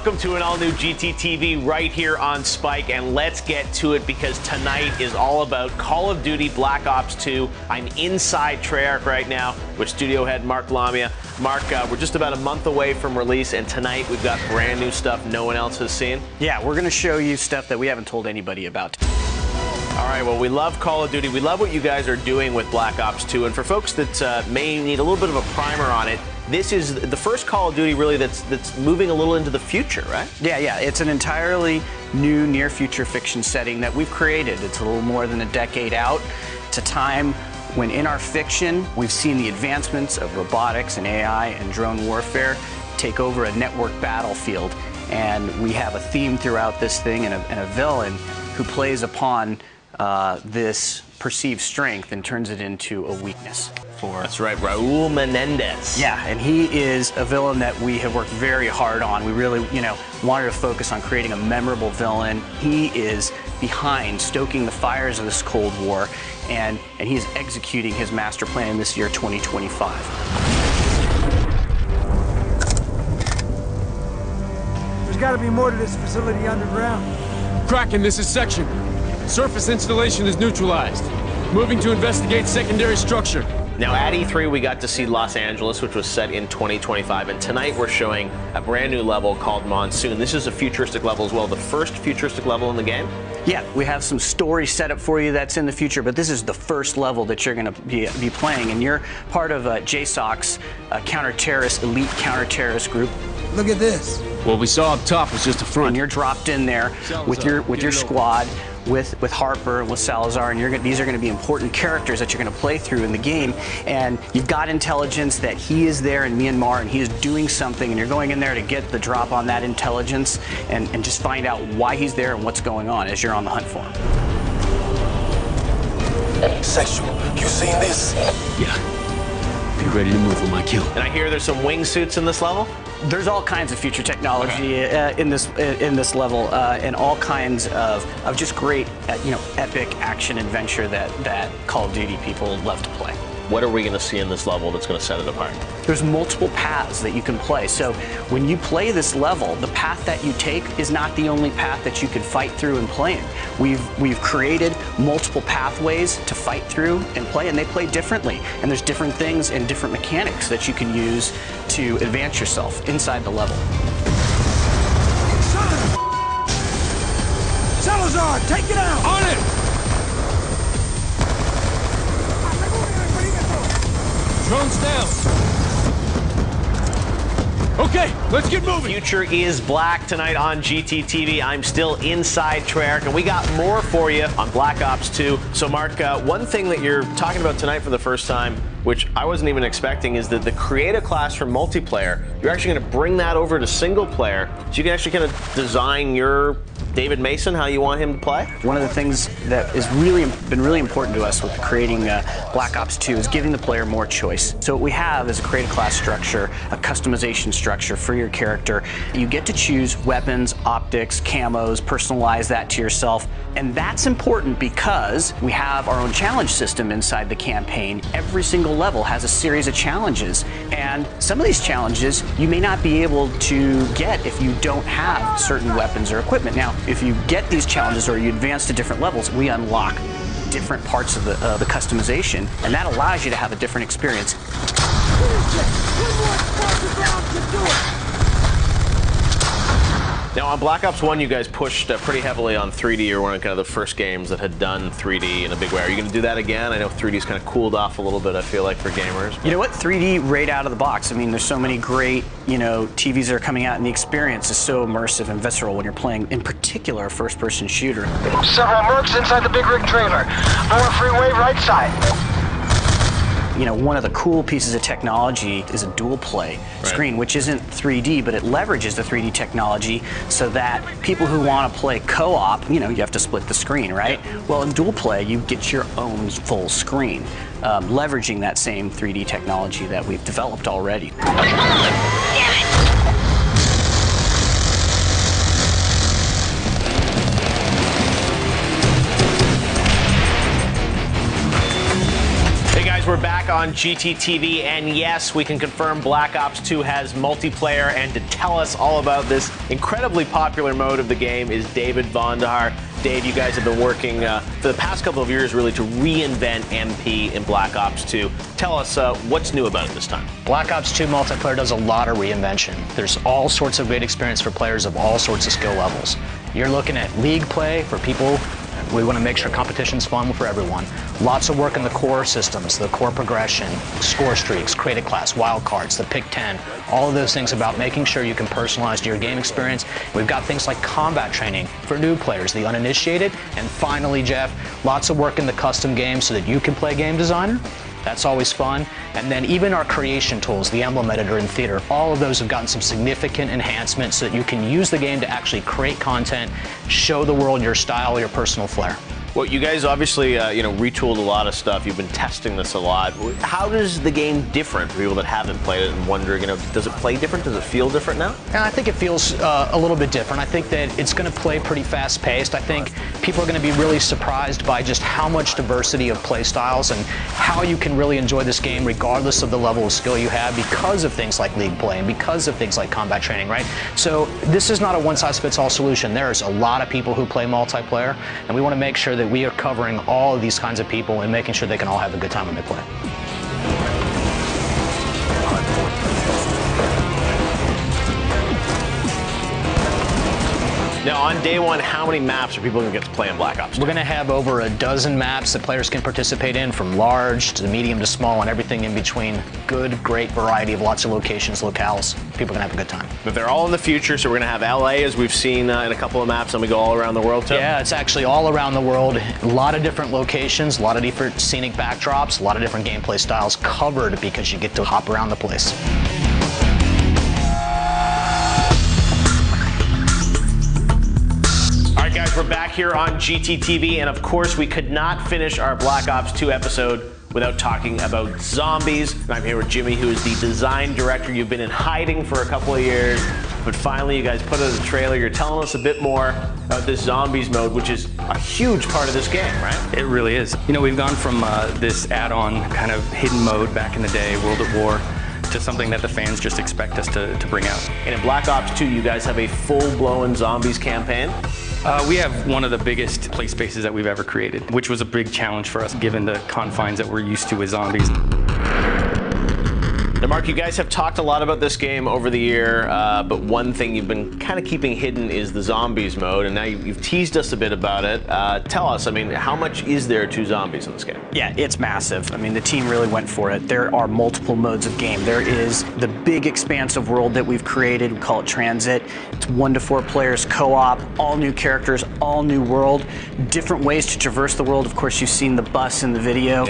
Welcome to an all-new GTTV right here on Spike, and let's get to it because tonight is all about Call of Duty Black Ops 2. I'm inside Treyarch right now with studio head Mark Lamia. Mark, we're just about a month away from release, and tonight we've got brand new stuff no one else has seen. Yeah, we're going to show you stuff that we haven't told anybody about. All right, well, we love Call of Duty. We love what you guys are doing with Black Ops 2, and for folks that may need a little bit of a primer on it, this is the first Call of Duty really that's moving a little into the future, right? Yeah. It's an entirely new near-future fiction setting that we've created. It's a little more than a decade out. It's a time when in our fiction, we've seen the advancements of robotics and AI and drone warfare take over a network battlefield. And we have a theme throughout this thing and a villain who plays upon this perceived strength and turns it into a weakness. That's right, Raul Menendez. Yeah, and he is a villain that we have worked very hard on. We really, wanted to focus on creating a memorable villain. He is behind stoking the fires of this Cold War, and he is executing his master plan in this year, 2025. There's got to be more to this facility underground. Kraken, this is Section. Surface installation is neutralized. Moving to investigate secondary structure. Now at E3 we got to see Los Angeles, which was set in 2025, and tonight we're showing a brand new level called Monsoon. This is a futuristic level as well, the first futuristic level in the game. Yeah, we have some story set up for you that's in the future, but this is the first level that you're going to be playing, and you're part of JSOC's counter-terrorist, elite counter-terrorist group. Look at this. What we saw up top was just a front. And you're dropped in there with your squad, with Harper and with Salazar, and these are going to be important characters that you're going to play through in the game. And you've got intelligence that he is there in Myanmar and he is doing something, and you're going in there to get the drop on that intelligence and just find out why he's there and what's going on as you're on the hunt for him. Sexual, you seen this? Yeah. Be ready to move on my kill. And I hear there's some wingsuits in this level? There's all kinds of future technology in this level, and all kinds of just great, epic action adventure that Call of Duty people love to play. What are we going to see in this level that's going to set it apart? There's multiple paths that you can play. So when you play this level, the path that you take is not the only path that you can fight through and play in. We've created multiple pathways to fight through and play, and they play differently. And there's different things and different mechanics that you can use to advance yourself inside the level. Salazar, take it out! On it! Drones down. Okay, let's get moving. Future is black tonight on GTTV. I'm still inside Treyarch, and we got more for you on Black Ops 2. So, Mark, one thing that you're talking about tonight for the first time, which I wasn't even expecting, is that the create a class for multiplayer, you're actually going to bring that over to single player, so you can actually kind of design your David Mason, how you want him to play? One of the things that has been really important to us with creating Black Ops 2 is giving the player more choice. So what we have is a create a class structure, a customization structure for your character. You get to choose weapons, optics, camos, personalize that to yourself. And that's important because we have our own challenge system inside the campaign. Every single level has a series of challenges. And some of these challenges you may not be able to get if you don't have certain weapons or equipment. Now, if you get these challenges or you advance to different levels, we unlock different parts of the customization, and that allows you to have a different experience. Now, on Black Ops 1, you guys pushed pretty heavily on 3D. You're one of kind of the first games that had done 3D in a big way. Are you going to do that again? I know 3D's kind of cooled off a little bit, I feel like, for gamers. You know what? 3D right out of the box. I mean, there's so many great, TVs that are coming out, and the experience is so immersive and visceral when you're playing, in particular, a first-person shooter. Several mercs inside the big rig trailer. Lower freeway, right side. One of the cool pieces of technology is a dual play screen, which isn't 3D, but it leverages the 3D technology so that people who want to play co-op, you have to split the screen, right? Yeah. Well, in dual play, you get your own full screen, leveraging that same 3D technology that we've developed already. We're back on on GTTV, and yes, we can confirm Black Ops 2 has multiplayer, and to tell us all about this incredibly popular mode of the game is David Vondahar. Dave, you guys have been working for the past couple of years really to reinvent MP in Black Ops 2. Tell us what's new about it this time. Black Ops 2 multiplayer does a lot of reinvention. There's all sorts of great experience for players of all sorts of skill levels. You're looking at league play for people. We want to make sure competition's fun for everyone. Lots of work in the core systems, the core progression, score streaks, create a class, wildcards, the pick 10, all of those things about making sure you can personalize your game experience. We've got things like combat training for new players, the uninitiated, and finally, Jeff, lots of work in the custom game so that you can play game designer. That's always fun. And then even our creation tools, the emblem editor in theater, all of those have gotten some significant enhancements so that you can use the game to actually create content, show the world your style, your personal flair. Well, you guys obviously, retooled a lot of stuff. You've been testing this a lot. How does the game different for people that haven't played it and wondering, does it play different? Does it feel different now? I think it feels a little bit different. I think that it's going to play pretty fast-paced. I think people are going to be really surprised by just how much diversity of play styles and how you can really enjoy this game regardless of the level of skill you have because of things like league play and because of things like combat training, right? So this is not a one-size-fits-all solution. There's a lot of people who play multiplayer, and we want to make sure that we are covering all of these kinds of people and making sure they can all have a good time when they play. Now, on day one, how many maps are people going to get to play in Black Ops 2? We're going to have over a dozen maps that players can participate in, from large to medium to small and everything in between. Good, great variety of lots of locations, locales. People are going to have a good time. But they're all in the future, so we're going to have LA, as we've seen in a couple of maps, and we go all around the world too? Yeah, it's actually all around the world. A lot of different locations, a lot of different scenic backdrops, a lot of different gameplay styles covered because you get to hop around the place. Guys, we're back here on GTTV, and of course we could not finish our Black Ops 2 episode without talking about zombies. And I'm here with Jimmy, who is the design director. You've been in hiding for a couple of years, but finally you guys put out a trailer. You're telling us a bit more about this zombies mode, which is a huge part of this game, right? It really is. We've gone from this add-on kind of hidden mode back in the day, World at War, to something that the fans just expect us to bring out. And in Black Ops 2, you guys have a full-blown zombies campaign. We have one of the biggest play spaces that we've ever created, which was a big challenge for us given the confines that we're used to with zombies. Now, Mark, you guys have talked a lot about this game over the year, but one thing you've been kind of keeping hidden is the zombies mode, and now you've teased us a bit about it. Tell us, how much is there to zombies in this game? Yeah, it's massive. The team really went for it. There are multiple modes of game. There is the big expansive world that we've created. We call it Transit. It's 1 to 4 players co-op, all new characters, all new world, different ways to traverse the world. Of course, you've seen the bus in the video.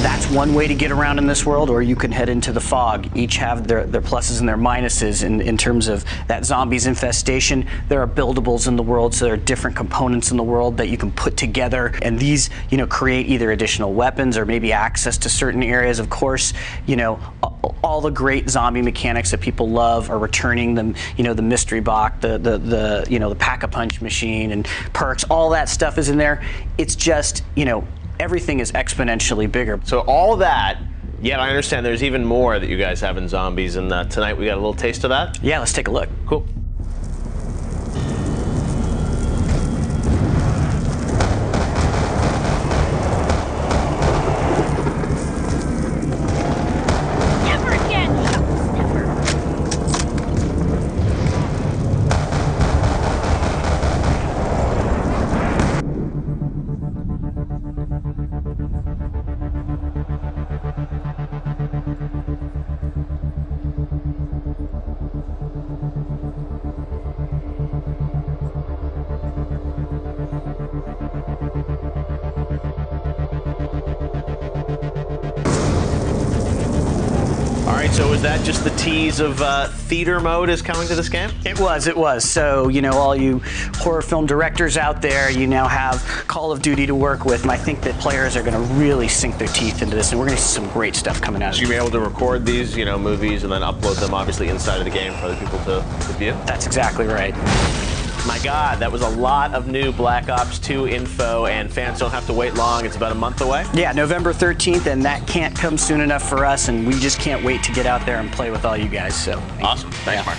That's one way to get around in this world, or you can head into the fog. Each have their pluses and their minuses in terms of that zombies infestation. There are buildables in the world, so there are different components in the world that you can put together, and these, create either additional weapons or maybe access to certain areas. Of course, all the great zombie mechanics that people love are returning. Them, the mystery box, the pack-a-punch machine, and perks. All that stuff is in there. It's just, everything is exponentially bigger. So all that, yet I understand there's even more that you guys have in zombies, and tonight we got a little taste of that? Yeah, let's take a look. Cool. Never again! Never. So is that just the tease of theater mode is coming to this game? It was. So, all you horror film directors out there, you now have Call of Duty to work with, and I think that players are going to really sink their teeth into this, and we're going to see some great stuff coming out of it. So you'll be able to record these, movies and then upload them obviously inside of the game for other people to view? That's exactly right. My God, that was a lot of new Black Ops 2 info, and fans don't have to wait long. It's about a month away. Yeah, November 13th, and that can't come soon enough for us, and we just can't wait to get out there and play with all you guys. So awesome. Thanks, Mark.